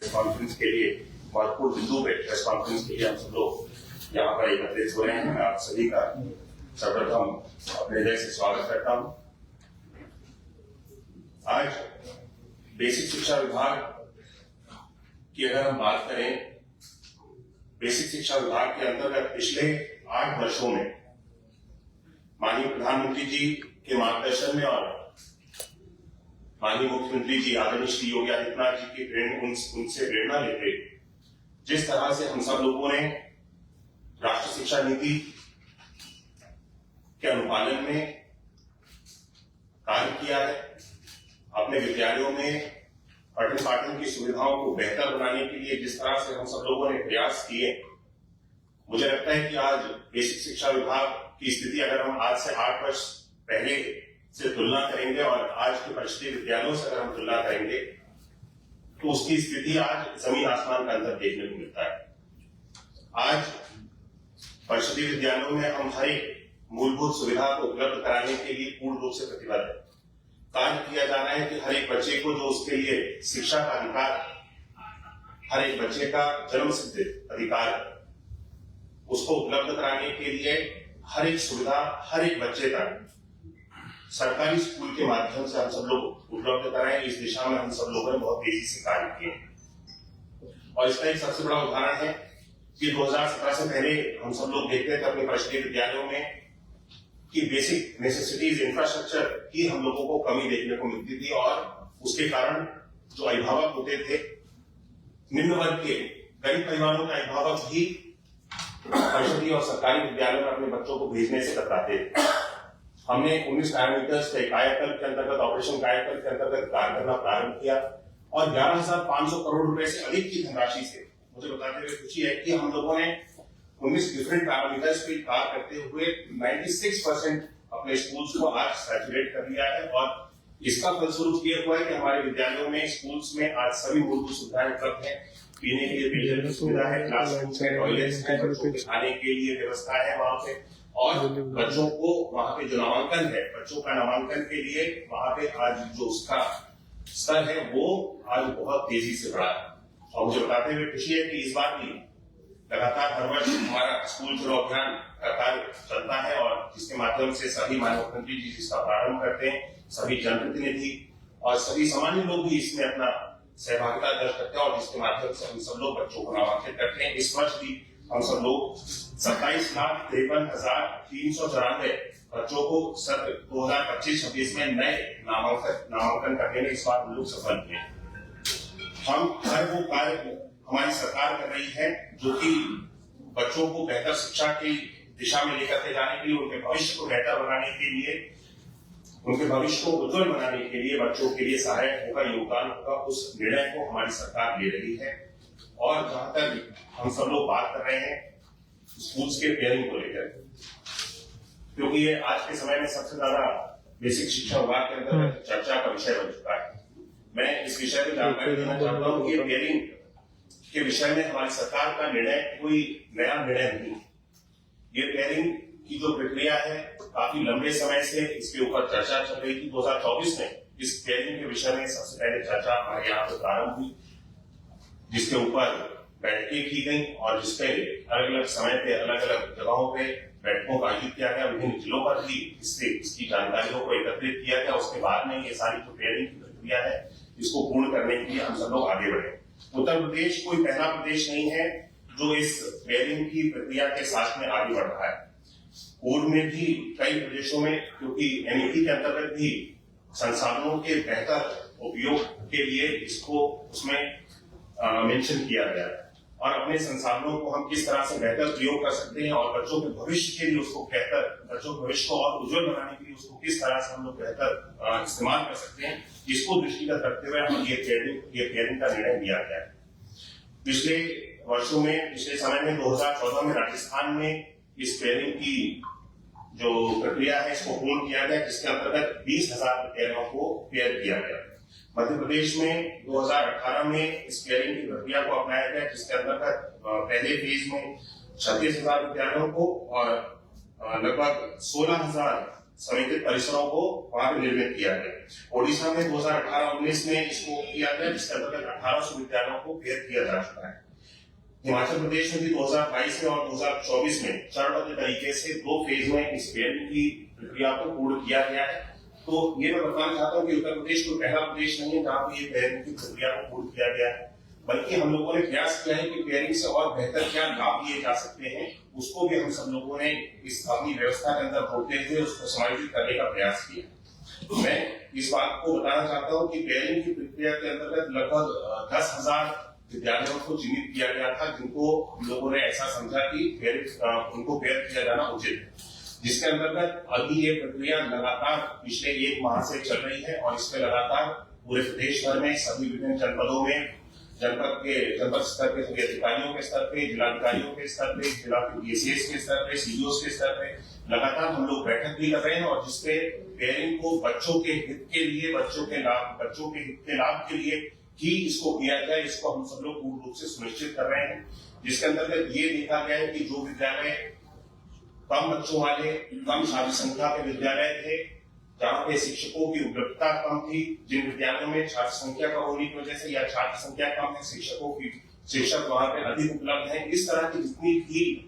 Press conference के लिए महत्वपूर्ण बिंदु पे प्रेस कॉन्फ्रेंस के लिए हम सब लोग यहाँ पर एकत्रित हो रहे हैं। मैं आप सभी का सर्वप्रथम अपने हृदय से स्वागत करता हूँ। आज बेसिक शिक्षा विभाग की अगर हम बात करें, बेसिक शिक्षा विभाग के अंतर्गत पिछले 8 वर्षों में माननीय प्रधानमंत्री जी के मार्गदर्शन में और माननीय मुख्यमंत्री जी आदरणीय श्री योगी आदित्यनाथ जी की उनसे प्रेरणा लेते जिस तरह से हम सब लोगों ने राष्ट्रीय शिक्षा नीति के अनुपालन में कार्य किया है, अपने विद्यालयों में पठन पाठन की सुविधाओं को बेहतर बनाने के लिए जिस तरह से हम सब लोगों ने प्रयास किए, मुझे लगता है कि आज बेसिक शिक्षा विभाग की स्थिति अगर हम आज से 8 वर्ष पहले से तुलना करेंगे और आज के परिषदीय विद्यालयों से अगर हम तुलना करेंगे तो उसकी स्थिति आज जमीन आसमान का अंतर देखने को मिलता है। आज परिषदीय विद्यालयों में हम हर एक मूलभूत सुविधा को उपलब्ध कराने के लिए पूर्ण रूप से प्रतिबद्ध है। कार्य किया जा रहा है कि हर एक बच्चे को जो उसके लिए शिक्षा का अधिकार, हर एक बच्चे का जन्म सिद्ध अधिकार, उसको उपलब्ध कराने के लिए हर एक सुविधा हर एक बच्चे तक सरकारी स्कूल के माध्यम से हम सब लोग उपलब्ध कराएं। इस दिशा में हम सब लोगों ने बहुत तेजी से कार्य किए और इसका एक सबसे बड़ा उदाहरण है कि 2017 से पहले हम सब लोग देखते थे अपने परिषदीय विद्यालयों में कि बेसिक नेसेसिटीज इंफ्रास्ट्रक्चर की हम लोगों को कमी देखने को मिलती थी और उसके कारण जो अभिभावक होते थे, निम्न वर्ग के गरीब परिवारों के अभिभावक भी परिषदीय और सरकारी विद्यालयों में अपने बच्चों को भेजने से कतराते थे। हमने 19 पैरामीटर्स पे कायाकल्प के अंतर्गत, ऑपरेशन कायाकल्प के अंतर्गत कार्य करना प्रारंभ किया और 11,500 करोड़ रुपए से अधिक की धनराशि से मुझे बताते हुए खुशी है कि हम लोगों ने 19 डिफरेंट पैरामीटर्स पे कार्य करते हुए 96% अपने स्कूल्स को आज सैचुरेट कर लिया है और इसका फलस्वरूप ये हुआ है कि हमारे विद्यालयों में, स्कूल्स में आज सभी मूलभूत सुविधाएं उपलब्ध है। पीने के लिए पेयजल की सुविधा है, क्लासरूम है, टॉयलेट्स है, बच्चों के खाने के लिए व्यवस्था है वहां पे और बच्चों को वहां पे जो नामांकन है, बच्चों का नामांकन के लिए वहां पे आज जो उसका स्तर है वो आज बहुत तेजी से बढ़ा है। और मुझे बताते हुए खुशी है कि इस बार भी लगातार हर वर्ष हमारा स्कूल चलो अभियान का कार्य चलता है और जिसके माध्यम से सभी माननीय मुख्यमंत्री जी जिसका प्रारंभ करते हैं, सभी जनप्रतिनिधि और सभी सामान्य लोग भी इसमें अपना सहभागिता दर्ज करते हैं और जिसके माध्यम से हम सब लोग बच्चों को नामांकित करते हैं। इस वर्ष भी हम सब लोग 27,53,394 बच्चों को सत्र 2025-26 में नए नामांकन करने में इस बार हम लोग सफल हुए। हम हर वो कार्य हमारी सरकार कर रही है जो कि बच्चों को बेहतर शिक्षा की दिशा में लेकर के जाने के लिए, उनके भविष्य को बेहतर बनाने के लिए, उनके भविष्य को उज्जवल बनाने के लिए, बच्चों के लिए सहायक होगा, योगदान होगा, उस निर्णय को हमारी सरकार ले रही है। और जहां तक हम सब लोग बात कर रहे हैं स्कूल्स के पेयरिंग को लेकर, क्योंकि ये आज के समय में सबसे ज्यादा बेसिक शिक्षा विभाग के अंदर चर्चा का विषय बन चुका है। मैं इस विषय में जानकारी देना चाहता हूँ कि पेयरिंग के विषय में हमारी सरकार का निर्णय कोई नया निर्णय नहीं है। ये पेयरिंग की जो प्रक्रिया है काफी लंबे समय से इसके ऊपर चर्चा चल रही थी। 2024 में इस पेयरिंग के विषय में सबसे पहले चर्चा हमारे यहाँ पर प्रारंभ हुई, जिसके ऊपर बैठकें की गई और जिसपे अलग अलग समय पे अलग अलग जगहों पे बैठकों का आयोजित किया गया। विभिन्न जिलों पर भी इसकी जानकारियों को एकत्रित किया गया। उसके बाद में ये सारी जो पेयरिंग की प्रक्रिया है इसको पूर्ण करने के लिए हम सब लोग आगे बढ़े। उत्तर प्रदेश कोई पहला प्रदेश नहीं है जो इस पेयरिंग की प्रक्रिया के साथ में आगे बढ़ रहा है। पूर्व में भी कई प्रदेशों में, क्योंकि एनईपी के अंतर्गत भी संसाधनों के बेहतर उपयोग के लिए इसको उसमें मेंशन किया गया है और अपने संसाधनों को हम किस तरह से बेहतर प्रयोग कर सकते हैं और बच्चों के भविष्य के लिए उसको बेहतर, बच्चों के भविष्य को और उज्जवल बनाने के लिए उसको किस तरह से हम लोग बेहतर इस्तेमाल कर सकते हैं, इसको दृष्टिगत रखते हुए हम ये पेयरिंग का निर्णय लिया गया है। पिछले वर्षों में, पिछले समय में 2014 में राजस्थान में इस पेयरिंग की जो प्रक्रिया है इसको पूर्ण किया गया, जिसके अंतर्गत 20,000 विद्यालयों को पेयर किया गया। मध्य प्रदेश में 2018 में इस पेयरिंग की प्रक्रिया को अपनाया गया, जिसके अंतर्गत पहले फेज में 36,000 विद्यालयों को और लगभग 16,000 समेकित परिसरों को वहां पर निर्मित किया गया। ओडिशा में 2018-19 में इसको किया गया, जिसके अंतर्गत 1800 विद्यालयों को फेयर किया जा चुका है। हिमाचल प्रदेश में भी 2022 में और 2024 में चरणबद्ध तरीके से 2 फेज में इस फेयरिंग की प्रक्रिया को पूर्ण किया गया है। तो ये मैं बताना चाहता हूँ कि उत्तर प्रदेश कोई पहला प्रदेश नहीं है जहाँ पे ये फेयरिंग की प्रक्रिया को पूर्ण किया गया है, बल्कि हम लोगों ने प्रयास किया है कि फेयरिंग से और बेहतर क्या लाभ लिए जा सकते हैं, उसको भी हम सब लोगों ने इस अपनी व्यवस्था के अंदर होते हुए उसको समायोजित करने का प्रयास किया। मैं इस बात को बताना चाहता हूँ कि फेयरिंग की प्रक्रिया के अंतर्गत लगभग 10,000 विद्यालयों को चिन्हित किया गया था, जिनको लोगों ने ऐसा समझा कि उनको फेयर किया जाना उचित है, जिसके अंतर्गत अभी ये प्रक्रिया लगातार पिछले 1 माह से चल रही है और इसमें लगातार पूरे प्रदेश भर में सभी विभिन्न जनपदों में जनपद स्तर पे सभी अधिकारियों के स्तर पे, जिलाधिकारियों के स्तर पे, जिला DCS के स्तर पे, CEOs के स्तर पे लगातार हम लोग बैठक भी कर रहे हैं और जिसपे फेयरिंग को बच्चों के हित के लिए, बच्चों के हित के लाभ के लिए ही इसको किया जाए, इसको हम सब लोग पूर्ण रूप से सुनिश्चित कर रहे हैं। जिसके अंतर्गत ये देखा गया है कि जो विद्यालय कम बच्चों वाले, कम छात्र संख्या के विद्यालय थे, जहाँ पे शिक्षकों की उपलब्धता कम थी, जिन विद्यालयों में छात्र संख्या कम होने की वजह से या छात्र संख्या कम है, शिक्षक वहां पे अधिक उपलब्ध है, इस तरह की जितनी भी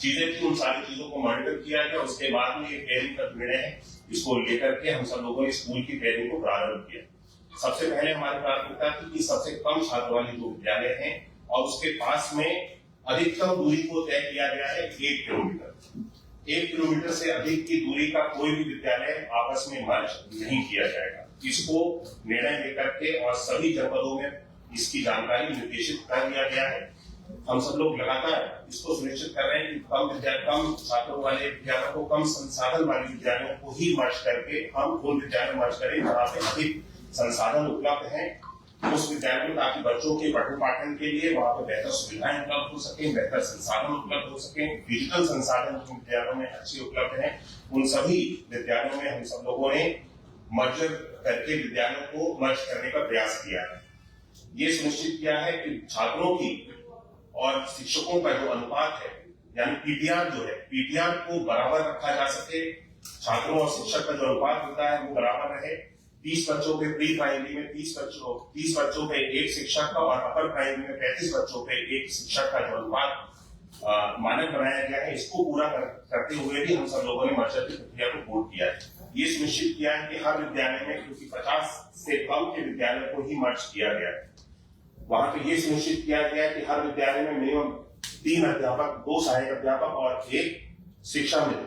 चीजें थी उन सारी चीजों को मॉनिटर किया गया। उसके बाद में ये फेयरिंग का निर्णय है, इसको लेकर के हम सब लोगों ने स्कूल की फेयरिंग को प्रारंभ किया। सबसे पहले हमारी प्राथमिकता थी कि सबसे कम छात्र वाले जो विद्यालय हैं और उसके पास में अधिकतम दूरी को तय किया गया है 1 किलोमीटर। 1 किलोमीटर से अधिक की दूरी का कोई भी विद्यालय आपस में मर्ज नहीं किया जाएगा। इसको निर्णय लेकर के और सभी जनपदों में इसकी जानकारी निर्देशित कर दिया गया है। हम सब लोग लगातार इसको सुनिश्चित कर रहे हैं कि कम छात्रों वाले विद्यालयों को, कम संसाधन वाले विद्यालयों को ही मर्ज करके हम उन विद्यालय मर्ज करें जहाँ पे अधिक संसाधन उपलब्ध हैं उस विद्यालय में, ताकि बच्चों के पठन पाठन के लिए वहां पर बेहतर सुविधाएं उपलब्ध हो सके, बेहतर संसाधन उपलब्ध हो सके। डिजिटल संसाधन जिन विद्यालयों में अच्छे उपलब्ध हैं उन सभी विद्यालयों में हम सब लोगों ने मर्ज करके विद्यालयों को मर्ज करने का प्रयास किया है। ये सुनिश्चित किया है कि छात्रों की और शिक्षकों का जो अनुपात है, यानी पीटीआर जो है, पीटीआर को बराबर रखा जा सके। छात्रों और शिक्षक का जो अनुपात होता है वो बराबर रहे। 30 बच्चों पे प्री प्राइमरी में 30 बच्चों पे एक शिक्षक का और अपर प्राइमरी में 35 बच्चों पे एक शिक्षक का जो अनुपात मानक बनाया गया है, इसको पूरा करते हुए भी हम सब लोगों ने मर्जर की प्रक्रिया को पूर्ण किया है। ये सुनिश्चित किया है कि हर विद्यालय में, क्योंकि 50 से कम के विद्यालय को ही मर्ज किया गया है, वहां पे ये सुनिश्चित किया गया है कि हर विद्यालय में मिनिमम 3 अध्यापक, 2 सहायक अध्यापक और 1 शिक्षा मित्र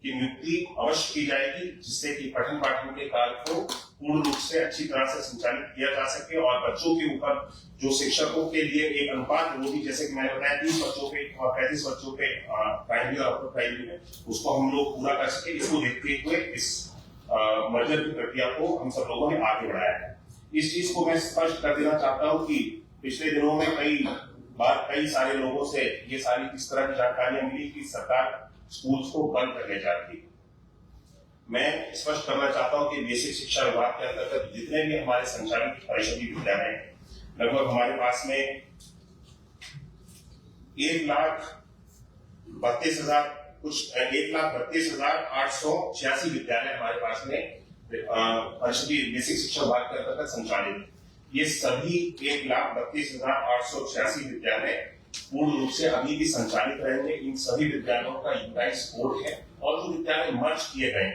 की नियुक्ति अवश्य की जाएगी, जिससे कि पठन पाठन के कार्य को पूर्ण रूप से अच्छी तरह से संचालित किया जा सके और बच्चों के ऊपर जो शिक्षकों के लिए एक अनुपात वो भी, जैसे कि मैंने बताया, 30 बच्चों पे और 35 बच्चों पे प्राइमरी और अपर प्राइमरी में, उसको हम लोग पूरा कर सके। इसको देखते हुए इस मर्जर की प्रक्रिया को हम सब लोगों ने आगे बढ़ाया है। इस चीज को मैं स्पष्ट कर देना चाहता हूँ कि पिछले दिनों में कई सारे लोगों से ये सारी इस तरह की जानकारियां मिली कि सरकार स्कूल्स को बंद करने चाहती है। मैं स्पष्ट करना चाहता हूं कि बेसिक शिक्षा विभाग के अंतर्गत जितने भी हमारे संचालित परिषदीय विद्यालय हैं, लगभग हमारे पास में 1,32,886 विद्यालय हमारे पास में परिषदीय बेसिक शिक्षा विभाग के अंतर्गत संचालित है। ये सभी 1,32,886 विद्यालय पूर्ण रूप से अभी भी संचालित रहेंगे। इन सभी विद्यालयों का यूनाइट्स बोर्ड है और जो विद्यालय मर्ज किए गए,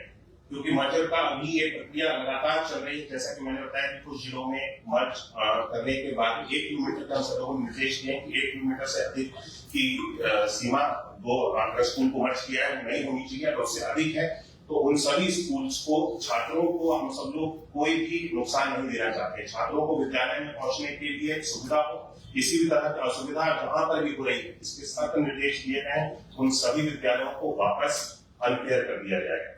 क्योंकि मर्जर का अभी ये प्रक्रिया लगातार चल रही है, जैसा कि मैंने बताया कि कुछ जिलों में मर्ज करने के बाद 1 किलोमीटर का हम लोगों ने निर्देश दिए कि 1 किलोमीटर से अधिक की सीमा अगर स्कूल को मर्ज किया है नहीं होनी चाहिए, अगर उससे अधिक है तो उन सभी स्कूल्स को, छात्रों को हम सब लोग कोई भी नुकसान नहीं देना चाहते। छात्रों को विद्यालय में पहुंचने के लिए सुविधा हो, किसी भी तरह की असुविधा जहां पर भी हो रही है, इसके सख्त निर्देश दिए गए हैं। उन सभी विद्यालयों को वापस अनफेयर कर दिया जाएगा,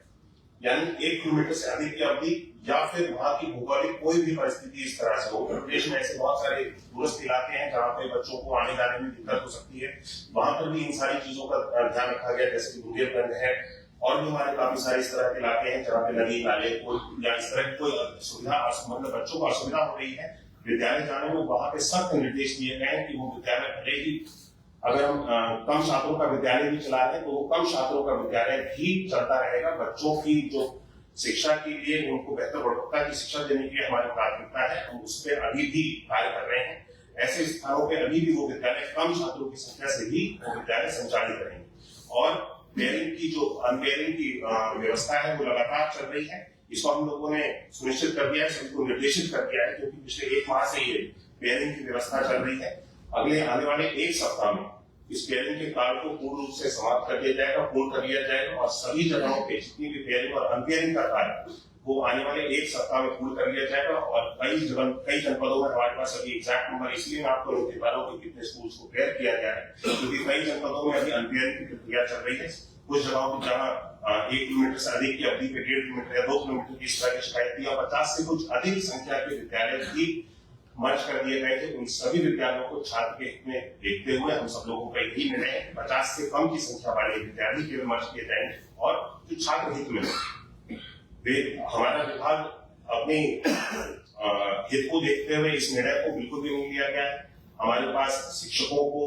यानी 1 किलोमीटर से अधिक की अवधि या फिर वहां की भौगोलिक कोई भी परिस्थिति इस तरह से हो। उत्तर प्रदेश में ऐसे बहुत सारे दूरस्थ इलाके हैं जहाँ पे बच्चों को आने जाने में दिक्कत हो सकती है, वहां पर भी इन सारी चीजों का ध्यान रखा गया, जैसे कि बुंदेलखंड है और भी हमारे काफी सारे इस तरह के इलाके हैं जहाँ पे नदी नाले या इस तरह की कोई सुविधा, मतलब बच्चों को असुविधा हो रही है विद्यालय जाने में, वहां पे सख्त निर्देश दिए गए हैं कि वो विद्यालय भले ही अगर हम कम छात्रों का विद्यालय भी चला रहे हैं तो वो कम छात्रों का विद्यालय भी चलता रहेगा। बच्चों की जो शिक्षा के लिए, उनको बेहतर गुणवत्ता की शिक्षा देने के लिए हमारी प्राथमिकता है, हम उस पर अभी भी कार्य कर रहे हैं। ऐसे स्थानों पे अभी भी वो विद्यालय कम छात्रों की संख्या से भी वो विद्यालय संचालित रहेंगे। और पेयरिंग की जो अनपेयरिंग की व्यवस्था है वो लगातार चल रही है। इसको हम लोगों ने सुनिश्चित कर दिया है, सभी को निर्देशित कर दिया है, क्योंकि पिछले 1 माह से ये पेयरिंग की व्यवस्था चल रही है। अगले आने वाले 1 सप्ताह में इस पेयरिंग के कार्य को पूर्ण रूप से समाप्त कर दिया जाएगा, पूर्ण कर लिया जाएगा और सभी जगहों पे जितनी भी पेयरिंग और अनपेयरिंग का कार्य वो आने वाले 1 सप्ताह में पूर्ण कर लिया जाएगा। और कई जनपदों में हमारे पास अभी एग्जैक्ट नंबर इसलिए मैं आपको नहीं दे पा रहा हूँ कि कितने स्कूल्स को पेयर किया गया है, क्योंकि कई जनपदों में अभी अनपेयरिंग की प्रक्रिया चल रही है। कुछ जगहों पर जहाँ 1 किलोमीटर से अधिक की अवधि पे 1.5 किलोमीटर या 2 किलोमीटर की इस तरह की शिकायत थी, 50 से कुछ अधिक संख्या के विद्यालय भी मर्ज कर दिए गए थे। उन सभी विद्यालयों को छात्र के हित में देखते हुए हम सब लोगों का यही निर्णय है, 50 से कम की संख्या वाले विद्यालय केवल मर्ज किए जाएंगे। और जो छात्र हित में हमारा विभाग अपने हित को देखते हुए इस निर्णय को बिल्कुल भी नहीं लिया गया है। हमारे पास शिक्षकों को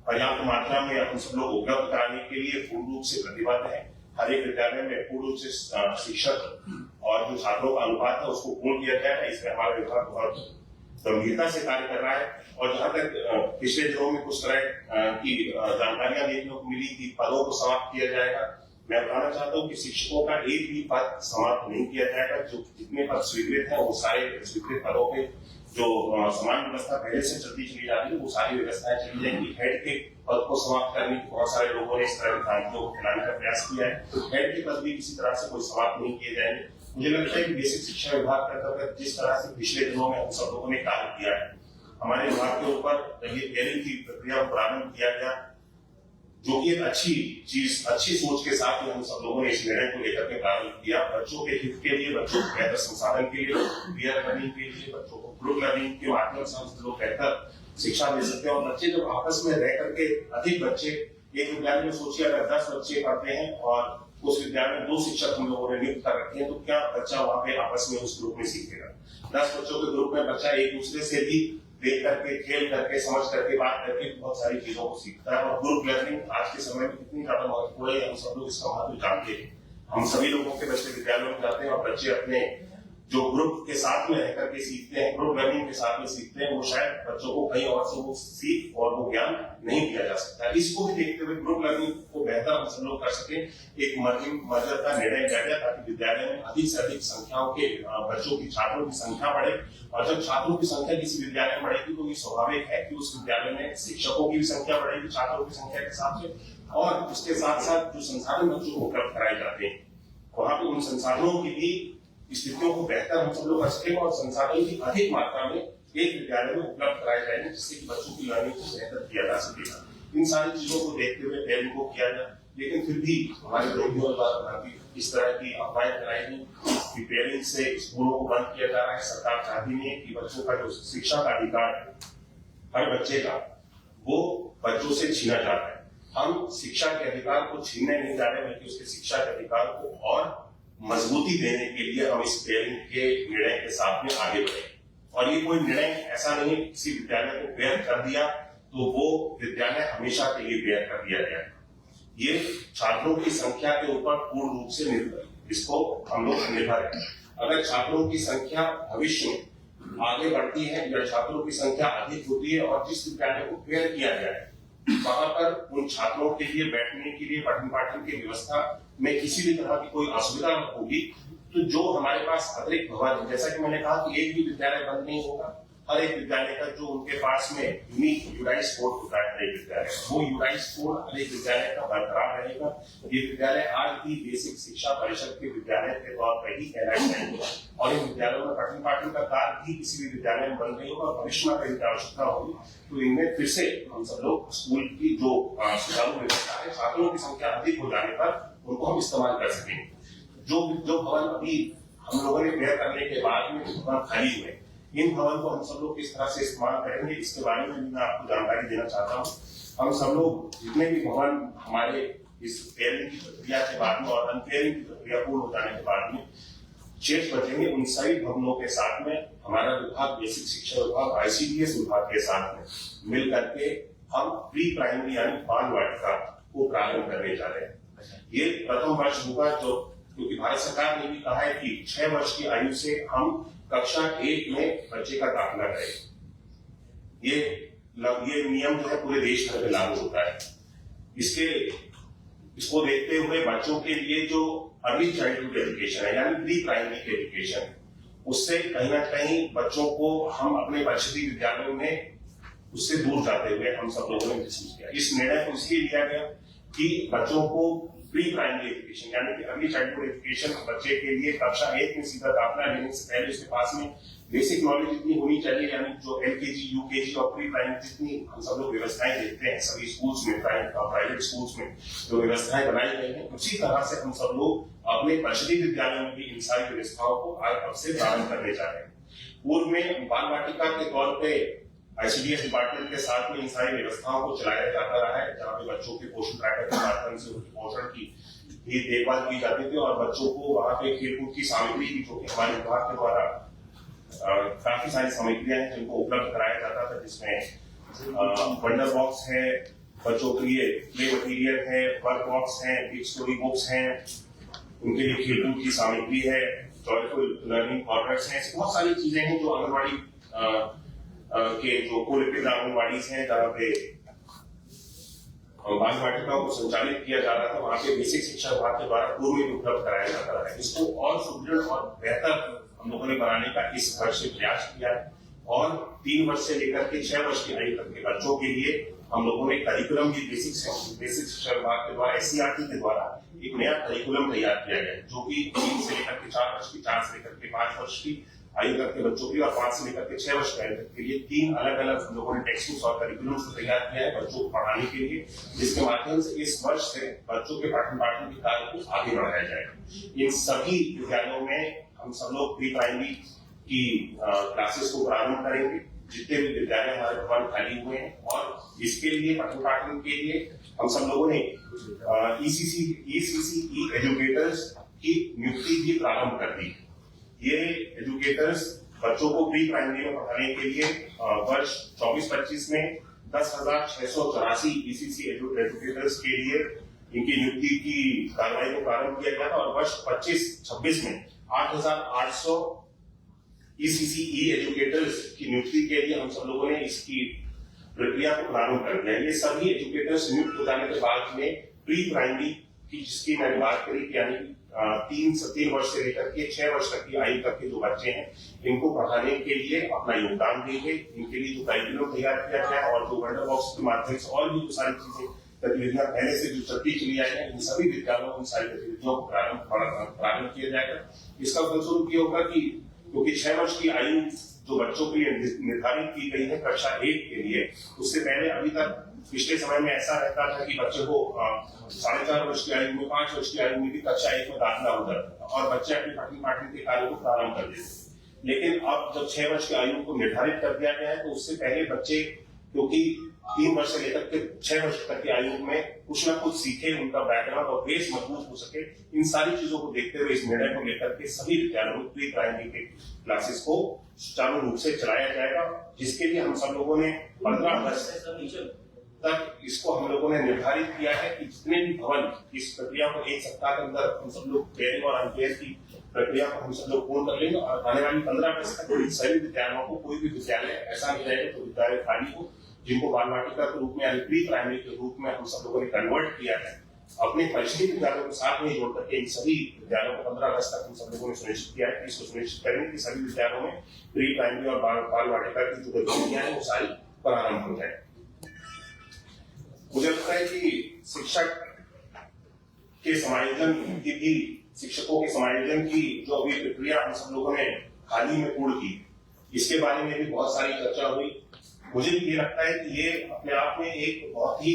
पर्याप्त मात्रा में हम सब लोग उपलब्ध कराने के लिए पूर्ण रूप से प्रतिबद्ध है। हर एक विद्यालय में पूर्ण रूप से शिक्षक और जो छात्रों का अनुपात है उसको पूर्ण किया गया है। इसमें हमारा विभाग बहुत गंभीरता से कार्य कर रहा है। और जहां तक पिछले दिनों में कुछ तरह की जानकारियां देखने को मिली कि पदों को समाप्त किया जाएगा, मैं बताना चाहता हूं कि शिक्षकों का एक भी पद समाप्त नहीं किया जाएगा। जो जितने पद स्वीकृत हैं वो सारे स्वीकृत पदों पे जो समान व्यवस्था पहले से चलती चली जाती है वो सारी व्यवस्थाएं चली जाएंगी। हेड के पद को समाप्त करने की बहुत सारे लोगों ने इस तरह की क्रांतियों को फैलाने का प्रयास किया है, तो हेड के पद भी किसी तरह से कोई समाप्त नहीं किए जाएंगे। मुझे लगता है कि बेसिक शिक्षा विभाग के अंतर्गत जिस तरह से पिछले दिनों में हम सब लोगों ने कार्य किया है, हमारे विभाग के ऊपर ये पेयरिंग की प्रक्रिया को प्रारंभ किया गया, जो कि एक अच्छी चीज, अच्छी सोच के साथ ही हम सब लोगों ने इस निर्णय को लेकर के प्रारंभ किया। बच्चों के हित के लिए, बच्चों को बेहतर संसाधन के लिए, पेयर लर्निंग के लिए, बच्चों को ग्रुप लर्निंग के माध्यम से हम लोग बेहतर शिक्षा दे सकते हैं। और बच्चे जब आपस में रह करके, अधिक बच्चे एक विद्यालय में, सोचिए अगर 10 बच्चे पढ़ते हैं और उस विद्यालय में 2 शिक्षक हम लोगों ने नियुक्त कर रखे हैं, तो क्या बच्चा वहां पे आपस में उस ग्रुप में सीखेगा? 10 बच्चों के ग्रुप में बच्चा एक दूसरे से भी देख करके, खेल करके, समझ करके, बात करके बहुत सारी चीजों को सीखता है। और ग्रुप लर्निंग आज के समय में कितनी ज्यादा महत्वपूर्ण है, हम सब लोग इसका महत्व जानते हैं। हम सभी लोगों के बच्चे विद्यालयों में जाते हैं और बच्चे अपने जो ग्रुप के साथ में रह करके सीखते हैं, ग्रुप लर्निंग के साथ में सीखते हैं, वो शायद बच्चों को कहीं और से वो सीख और वो ज्ञान नहीं दिया जा सकता। इसको भी देखते हुए ग्रुप लर्निंग को बेहतर हम सब लोग कर सके, एक मर्जर का निर्णय किया गया ताकि विद्यालय में अधिक से अधिक संख्याओं के बच्चों की, छात्रों की संख्या बढ़े। और जब छात्रों की संख्या किसी विद्यालय में बढ़ेगी तो ये स्वाभाविक है कि उस विद्यालय में शिक्षकों की भी संख्या बढ़ेगी छात्रों की संख्या के हिसाब से, और उसके साथ साथ जो संसाधन बच्चों को उपलब्ध कराए जाते हैं वहां पर उन संसाधनों की भी स्थितियों को बेहतर हम सब लोग कर सकेंगे और संसाधन की अधिक मात्रा में एक विद्यालय में उपलब्ध कराए जाएंगे, जिससे कि बच्चों की लर्निंग को बेहतर किया जा सकेगा। इन सारी चीजों को देखते हुए पेयरिंग को किया जाए, लेकिन फिर भी हमारे विरोधियों द्वारा इस तरह की अफवाहें फैलाई गई कि पेयरिंग से स्कूलों को बंद किया जा रहा है। सरकार चाहती नहीं है कि बच्चों का जो शिक्षा का अधिकार है हर बच्चे का, वो बच्चों से छीना जा रहा है। हम शिक्षा के अधिकार को छीनने नहीं जा रहे, बल्कि उसके शिक्षा के अधिकार को और मजबूती देने के लिए हम इस पेयरिंग के निर्णय के साथ में आगे बढ़े। और ये कोई निर्णय ऐसा नहीं है किसी विद्यालय को पेयर कर दिया तो वो विद्यालय हमेशा के लिए पेयर कर दिया गया। ये छात्रों की संख्या के ऊपर पूर्ण रूप से निर्भर, इसको हम लोग निर्भर है। अगर छात्रों की संख्या भविष्य में आगे बढ़ती है या छात्रों की संख्या अधिक होती है और जिस विद्यालय को पेयर किया गया है वहां पर उन छात्रों के लिए बैठने के लिए, पठन पाठन की व्यवस्था में किसी भी तरह की कोई असुविधा होगी, तो जो हमारे पास अतिरिक्त भवन है, जैसा कि मैंने कहा कि एक भी विद्यालय बंद नहीं होगा, हर एक विद्यालय का जो उनके पास में यूनिक यूराइज कोड होता है, हर एक विद्यालय वो यूराइज कोड हर एक विद्यालय का बरकरार रहेगा। ये विद्यालय आज भी बेसिक शिक्षा परिषद के विद्यालय के तौर पर ही कहलाए जाएंगे और इन विद्यालयों में पठन पाठन का कार्य भी किसी भी विद्यालय में बंद नहीं होगा। भविष्य में कहीं आवश्यकता होगी तो इनमें फिर से हम सब लोग स्कूल की जो सुचारू व्यवस्था है, छात्रों की संख्या अधिक हो जाने पर उनको हम इस्तेमाल कर सकेंगे। जो भवन अभी हम लोगों ने पेयर करने के बाद में भवन खाली हुए, इन भवन को हम सब लोग किस तरह से इस्तेमाल करेंगे इसके बारे में मैं आपको जानकारी देना चाहता हूँ। हम सब लोग जितने भी भवन हमारे इस पेयरिंग की प्रक्रिया के बाद में और अनपेयरिंग की प्रक्रिया पूर्ण हो जाने के बाद में शेष बचेंगे, उन सभी भवनों के साथ में हमारा विभाग, बेसिक शिक्षा विभाग, ICDS विभाग के साथ में मिल करके हम प्री प्राइमरी यानी बाल वाटिका को प्रारंभ करने जा रहे हैं। ये प्रथम वर्ष होगा जो क्योंकि भारत सरकार ने भी कहा है कि 6 वर्ष की आयु से हम कक्षा 1 में बच्चे का दाखिला करें। ये नियम जो है पूरे देश भर में लागू होता है। इसको देखते हुए बच्चों के लिए जो अर्ली चाइल्डहुड एजुकेशन है यानी प्री प्राइमरी एजुकेशन, उससे कहीं ना कहीं बच्चों को हम अपने परिषदीय विद्यालयों में उससे दूर जाते हुए हम सब लोगों ने महसूस किया। इस निर्णय को इसलिए लिया गया कि बच्चों को प्री प्राइमरी एजुकेशन यानी कि अर्ली चाइल्डहुड एजुकेशन बच्चे के लिए कक्षा 1 में सीधा दाखिला लेने से पहले उसके पास में बेसिक नॉलेज इतनी होनी चाहिए, यानी जो एलकेजी, यूकेजी और प्री प्राइमरी जितनी हम सब लोग व्यवस्थाएं देखते हैं सभी स्कूल्स में, प्राइवेट स्कूल्स में जो व्यवस्थाएं बनाई गई हैं, उसी तरह से हम सब लोग अपने परिषदीय विद्यालयों में भी इन सारी व्यवस्थाओं को अब से प्रारंभ करने जा रहे हैं। पूर्व में बाल वाटिका के तौर पे आईसीडीएस डिपार्टमेंट के साथ में इन सारी व्यवस्थाओं को चलाया जाता रहा है, जहाँ पे बच्चों के पोषण ट्रैकर के माध्यम से उनके पोषण की भी देखभाल की जाती थी और बच्चों को वहाँ पे खेलकूद की सामग्री भी जो कि हमारे विभाग के द्वारा काफी सारी सामग्रियां हैं जिनको उपलब्ध कराया जाता था, जिसमें वंडर बॉक्स है, बच्चों के लिए प्ले मटीरियल है, वर्क बॉक्स है, बिग स्टोरी बुक्स हैं, उनके लिए खेलकूद की सामग्री है, जॉयफुल लर्निंग कॉर्नर्स हैं, बहुत सारी चीजें हैं जो आंगनबाड़ी के जो कोलिपित आंगनबाड़ीज हैं जहाँ पे बाल वाटिका को संचालित किया जा रहा था, वहाँ पे बेसिक शिक्षा विभाग के द्वारा पूर्व में उपलब्ध कराया जाता है। इसको और सुदृढ़ और बेहतर हम लोगों ने बनाने का इस वर्ष से प्रयास किया है और 3 वर्ष से लेकर के 6 वर्ष की आयु तक के बच्चों के लिए हम लोगों ने करिकुलम भी बेसिक शिक्षा विभाग के द्वारा एससीईआरटी के द्वारा एक नया करिकुलम तैयार किया गया, जो कि 3 से लेकर के 4 वर्ष की, 4 से लेकर के 5 वर्ष की आयु तक के बच्चों की और 5 से लेकर के 6 वर्ष की आयु तक के लिए 3 अलग अलग हम लोगों ने टेक्स्ट बुक्स और करिकुलम को तैयार किया है बच्चों को पढ़ाने के लिए, जिसके माध्यम से इस वर्ष से बच्चों के पठन पाठन के कार्य को आगे बढ़ाया जाएगा। इन सभी विद्यालयों में हम सब लोग प्री प्राइमरी की क्लासेस को प्रारंभ करेंगे, जितने भी विद्यालय हमारे भवन खाली हुए हैं, और इसके लिए पठन पाठन के लिए हम सब लोगों ने ECCE एजुकेटर्स की नियुक्ति भी प्रारंभ कर दी। ये एजुकेटर्स बच्चों को प्री प्राइमरी में पढ़ाने के लिए वर्ष 24-25 में 10,684 ECC एजुकेटर्स के लिए इनकी नियुक्ति की कार्रवाई को प्रारंभ किया गया था और वर्ष 25-26 में 8,800 ECCE एजुकेटर्स की नियुक्ति के लिए हम सब लोगों ने इसकी प्रक्रिया को प्रारंभ कर दिया। ये सभी एजुकेटर्स नियुक्त हो जाने के बाद में प्री प्राइमरी की जिसकी मैंने बात करी, यानी 3 वर्ष से लेकर के 6 वर्ष तक की आयु तक के जो बच्चे हैं, इनको पढ़ाने के लिए अपना योगदान देंगे। इनके लिए जो करिकुलम तैयार किया गया और जो वंडर बॉक्स के माध्यम से और भी जो सारी चीजें गतिविधियां पहले से जो चलती चली आई है, इन सभी विद्यालयों में सारी गतिविधियों को प्रारंभ किया जाएगा। इसका फलस्वरूप ये होगा कि क्योंकि 6 वर्ष की आयु जो बच्चों के लिए निर्धारित की गई है कक्षा 1 के लिए, उससे पहले अभी तक पिछले समय में ऐसा रहता था कि बच्चे को 4.5 वर्ष की आयु में, 5 वर्ष की आयु में भी कक्षा 1 में दाखिला हो जाता था और बच्चे अपने पठन पाठन के कार्य को प्रारंभ कर देते। लेकिन अब जब 6 वर्ष की आयु को निर्धारित कर दिया गया है, तो उससे पहले बच्चे क्योंकि 3 वर्ष से लेकर के 6 वर्ष तक की आयु में कुछ ना कुछ सीखे, उनका बैकग्राउंड और बेस मजबूत हो सके, इन सारी चीजों को देखते हुए इस निर्णय को लेकर के सभी विद्यालयों में प्री प्राइमरी के क्लासेस को सुचारू रूप से चलाया जाएगा, जिसके लिए हम सब लोगों ने 15 अगस्त तक इसको हम लोगों ने निर्धारित किया है कि जितने भी भवन इस प्रक्रिया को 1 सप्ताह के अंदर हम सब लोग पेयरिंग और अनपेयर की प्रक्रिया को हम सब लोग पूर्ण कर लेंगे और आने वाली 15 अगस्त तक सभी विद्यालयों को, कोई भी विद्यालय ऐसा नहीं रहेगा तो विद्यालय खाली हो जिनको बाल वाटिका के रूप में यानी प्री प्राइमरी के रूप में हम सब लोगों ने कन्वर्ट किया है। अपने परिषदीय विद्यालयों के साथ में जोड़ करके इन सभी विद्यालयों को 15 अगस्त तक हम सब लोगों ने सुनिश्चित किया है कि इसको सुनिश्चित करेंगे कि सभी विद्यालयों में प्री प्राइमरी और बाल वाटिका की जो गतिविधियां हैं वो सारी प्रारंभ हो जाए। मुझे लगता है कि शिक्षक के समायोजन की भी, शिक्षकों के समायोजन की जो अभी प्रक्रिया हम सब लोगों ने हाल ही में पूर्ण की, इसके बारे में भी बहुत सारी चर्चा हुई। मुझे भी ये लगता है कि ये अपने आप में एक बहुत ही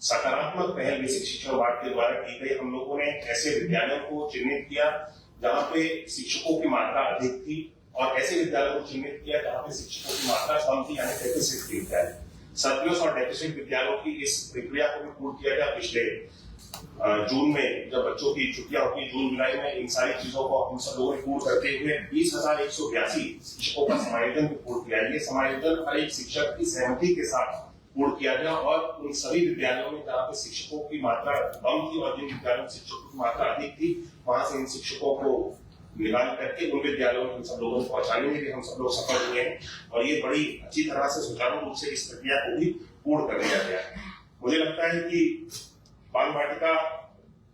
सकारात्मक पहल बेसिक शिक्षा विभाग के द्वारा की गई। हम लोगों ने ऐसे विद्यालयों को चिन्हित किया जहाँ पे शिक्षकों की मात्रा अधिक थी और ऐसे विद्यालयों को चिन्हित किया जहाँ पे शिक्षकों की मात्रा कम थी, यानी डेफिसिट थी विद्यालय। सरप्लस और डेफिसिट विद्यालयों की इस प्रक्रिया को भी पूर्ण किया गया। पिछले जून में जब बच्चों की छुट्टियां होती, जून जुलाई में इन सारी चीजों को हम सब लोगों ने पूर्ण करते हुए 20,182 शिक्षकों का समायोजन पूर्ण किया। ये समायोजन हर एक शिक्षक की सहमति के साथ पूर्ण किया गया और उन सभी विद्यालयों में जहाँ पे शिक्षकों की मात्रा कम थी और जिन विद्यालयों में शिक्षकों की मात्रा अधिक थी वहां से इन शिक्षकों को निकाल करके उन विद्यालयों में हम सब लोगों को पहुंचाने में भी हम सब लोग सफल हुए हैं और ये बड़ी अच्छी तरह से सुचारू रूप से इस प्रक्रिया को भी पूर्ण कर लिया गया है। मुझे लगता है कि बाल वाटिका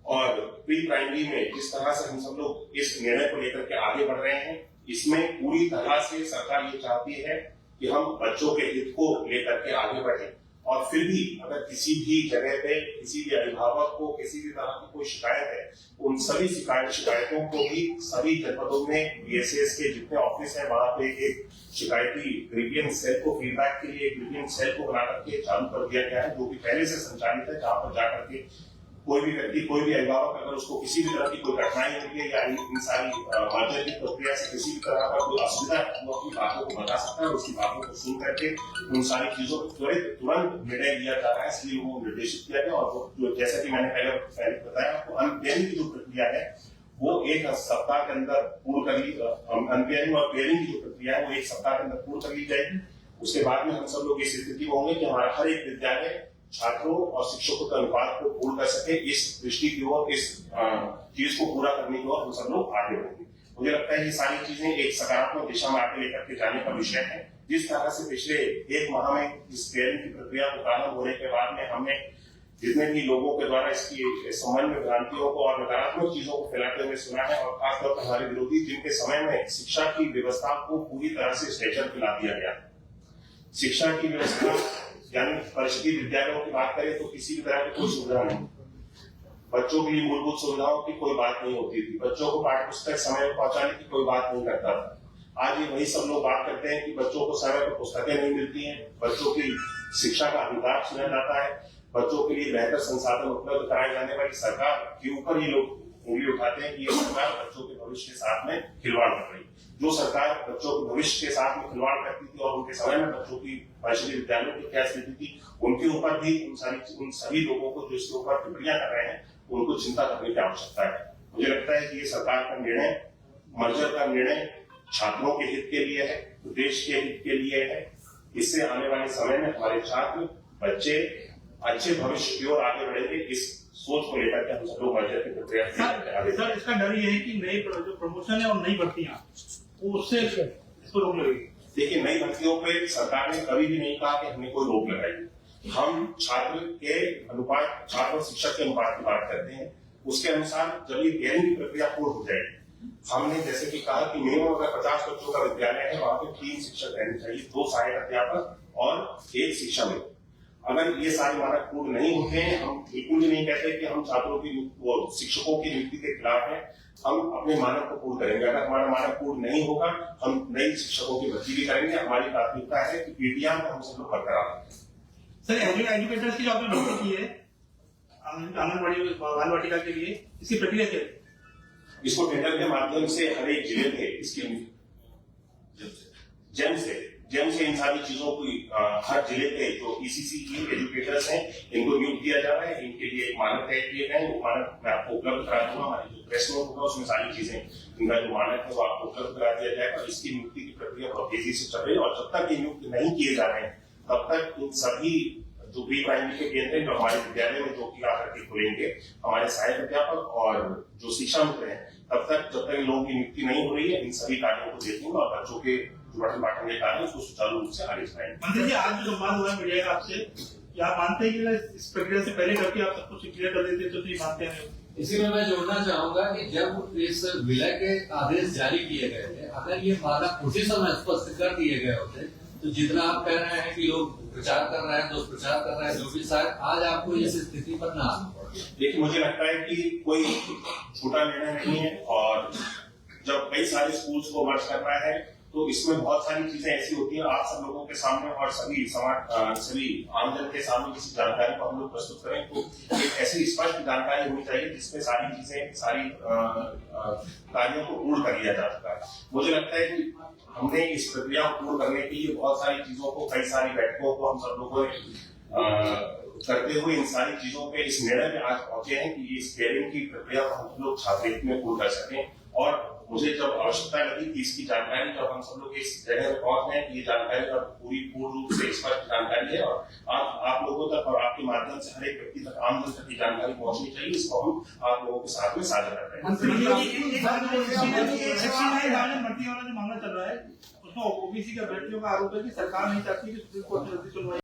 और प्री प्राइमरी में जिस तरह से हम सब लोग इस निर्णय को लेकर के आगे बढ़ रहे हैं, इसमें पूरी तरह से सरकार ये चाहती है कि हम बच्चों के हित को लेकर के आगे बढ़े और फिर भी अगर किसी भी जगह पे किसी भी अभिभावक को किसी भी तरह की कोई शिकायत है, उन सभी शिकायतों को भी सभी जनपदों में बीएसएस के जितने ऑफिस है वहां पे एक शिकायती ग्रीवियंस सेल को फीडबैक के लिए ग्रीवियंस सेल को बना करके चालू कर दिया गया है, जो कि पहले से संचालित है, जहां पर जाकर के कोई भी व्यक्ति कोई भी अभिभावक अगर उसको किसी भी तरह की कोई कठिनाई होती है या इन सारी मर्जर की प्रक्रिया से किसी भी तरह का कोई असुविधा है वो अपनी बातों को बता सकता है। उसकी बातों को सुन करके उन सारी चीजों को तुरंत निर्णय लिया जा रहा है, इसलिए वो निर्देशित किया गया। और जो जैसा कि मैंने पहले बताया आपको, अनपेयरिंग की जो प्रक्रिया है वो एक सप्ताह के अंदर पूर्ण कर ली, अनपेयरिंग और पेयरिंग की जो प्रक्रिया है वो एक सप्ताह के अंदर पूर्ण कर ली जाएगी। उसके बाद में हम सब लोग इस स्थिति में होंगे कि हमारा हर एक विद्यालय छात्रों और शिक्षकों के अनुपात को पूर्ण कर सके। इस दृष्टि की ओर, इस चीज को पूरा करने की ओर हम सब लोग आगे बढ़ेंगे। मुझे लगता है ये सारी चीजें एक सकारात्मक दिशा में आगे लेकर के जाने का विषय है। जिस तरह से पिछले एक माह में इस पेयरिंग की प्रक्रिया को प्रारंभ होने के बाद में हमने जितने भी लोगों के द्वारा इसकी संबंध में भ्रांतियों को और नकारात्मक चीजों को फैलाते हुए सुना है, और खासतौर पर हमारे विरोधी जिनके समय में शिक्षा की व्यवस्था को पूरी तरह से स्टेचर पे ला दिया गया। शिक्षा की व्यवस्था यानी परिषदीय विद्यालयों की बात करें तो किसी भी तरह की कोई सुविधा नहीं, बच्चों के लिए मूलभूत सुविधाओं की कोई बात नहीं होती थी, बच्चों को पाठ्य पुस्तक समय पर पहुंचाने की कोई बात नहीं करता था। आज ये वही सब लोग बात करते हैं कि बच्चों को समय पर पुस्तकें नहीं मिलती हैं, बच्चों की शिक्षा का अधिकार छीना जाता है, बच्चों के लिए बेहतर संसाधन उपलब्ध कराए जाने वाली सरकार के ऊपर ये लोग उंगली उठाते हैं कि ये सरकार बच्चों के भविष्य के साथ में खिलवाड़ कर रही है। जो सरकार बच्चों के भविष्य के साथ में खिलवाड़ करती थी और उनके समय में बच्चों की परिषदीय विद्यालयों की क्या स्थिति थी, उनके ऊपर भी उन सभी लोगों को जो इसके ऊपर टिप्पणियां कर रहे हैं उनको चिंता करने की आवश्यकता है। मुझे लगता है कि ये सरकार का निर्णय, मर्जर का निर्णय छात्रों के हित के लिए है, देश के हित के लिए है। इससे आने वाले समय में हमारे छात्र बच्चे अच्छे भविष्य की ओर आगे बढ़ेंगे। इस सोच को लेकर के हम सब लोग मर्जर की प्रक्रिया सर, इसका डर ये है कि नई जो प्रमोशन है और नई भर्तियां उससे इसको रोक लगेगी। देखिए, नई भर्तियों पे सरकार ने कभी भी नहीं कहा कि हमने कोई रोक लगाई। हम छात्र के अनुपात, छात्र और शिक्षक के अनुपात की बात करते हैं, उसके अनुसार जब ये पेयरिंग की प्रक्रिया पूर्ण हो जाएगी, हमने जैसे कि कहा कि मिनिमम अगर 50 बच्चों का विद्यालय है वहां पे 3 शिक्षक रहने चाहिए, 2 सहायक अध्यापक और 1 शिक्षा मित्र। अगर ये सारे मानक पूर्ण नहीं होते हैं, हम बिल्कुल भी नहीं कहते कि हम छात्रों की शिक्षकों की नियुक्ति के खिलाफ हैं। हम अपने मानक को पूर्ण करेंगे। अगर हमारा मानक पूर्ण नहीं होगा, हम नई शिक्षकों की भर्ती भी करेंगे। हमारी प्राथमिकता है कि पीटीआर में हम सब लोग बरकरार रखें। सर, एजुकेटर्स की जो आपने भर्ती की है आंगनबाड़ी बाल वाटिका के लिए, इसकी प्रक्रिया क्या है? इसको टेंडर के माध्यम से हर एक जिले में इसकी जेम से इन सारी चीजों को हर जिले के जो ईसीसी की एजुकेटर्स हैं इनको नियुक्त किया जा रहा है। इनके लिए एक मानक तय किए गए हैं, वो मानक मैं आपको उपलब्ध करा दूंगा। हमारी जो प्रेस नोट होगा उसमें सारी चीजें, इनका जो मानक है वो आपको उपलब्ध करा दिया जाएगा। इसकी नियुक्ति की प्रक्रिया बहुत तेजी से चल रही है और जब तक ये नियुक्त नहीं किए जा रहे हैं तब तक इन सभी जो प्री प्राइमरी के केंद्र हैं जो हमारे विद्यालय में जो कि आकर के खुलेंगे, हमारे सहायक अध्यापक और जो शिक्षा मित्र हैं, तब तक जब तक इन लोगों की नियुक्ति नहीं हो रही है, इन सभी कार्यों को देखेंगे और बच्चों के पठन पाठन के कार्य उसको सुचारू रूप से आगे चलाएंगे। मंत्री जी, आज जो संवाद हुआ है मीडिया आपसे, क्या आप मानते हैं कि इस प्रक्रिया से पहले करके आप सब कुछ क्लियर कर देते तो नहीं मानते हैं? इसी में मैं जोड़ना चाहूंगा कि जब इस विलय के आदेश जारी किए गए थे, अगर ये मानक उसी समय स्पष्ट कर दिए गए होते तो जितना आप कह रहे हैं कि लोग प्रचार कर रहे हैं, दुष्प्रचार कर रहे हैं, जो भी शायद आज आपको इस स्थिति पर ना आना पड़े। देखिए, मुझे लगता है कि कोई छोटा निर्णय नहीं है और जब कई सारे स्कूल्स को मर्ज करना है तो इसमें बहुत सारी चीजें ऐसी होती है। आप सब लोगों के सामने और सभी आमजन के सामने किसी जानकारी को हम लोग प्रस्तुत करें तो एक ऐसी स्पष्ट जानकारी होनी चाहिए जिसमें सारी चीजें, सारी कार्यों को पूर्ण कर लिया जा सकता है। मुझे लगता है कि हमने इस प्रक्रिया को पूर्ण करने के लिए बहुत सारी चीजों को, कई सारी बैठकों को हम सब लोगों ने करते हुए इन सारी चीजों पे इस निर्णय में आज पहुंचे हैं कि इस पेयरिंग की प्रक्रिया को हम लोग छात्र हित में पूर्ण कर सकें। और मुझे जब आवश्यकता लगी कि इसकी जानकारी, जब हम सब लोग इस जगह पे पहुंच गए कि ये जानकारी पूर्ण रूप से स्पष्ट जानकारी है और आप लोगों तक और आपके माध्यम से हर एक व्यक्ति तक, आम जन तक की जानकारी पहुंचनी चाहिए। इसको हम आप लोगों के साथ में साझा कर रहे हैं। भर्ती वाला जो मामला चल रहा है उसमें ओबीसी के अभ्यर्थियों का आरोप है कि सरकार नहीं चाहती कि सुप्रीम कोर्ट में उसकी सुनवाई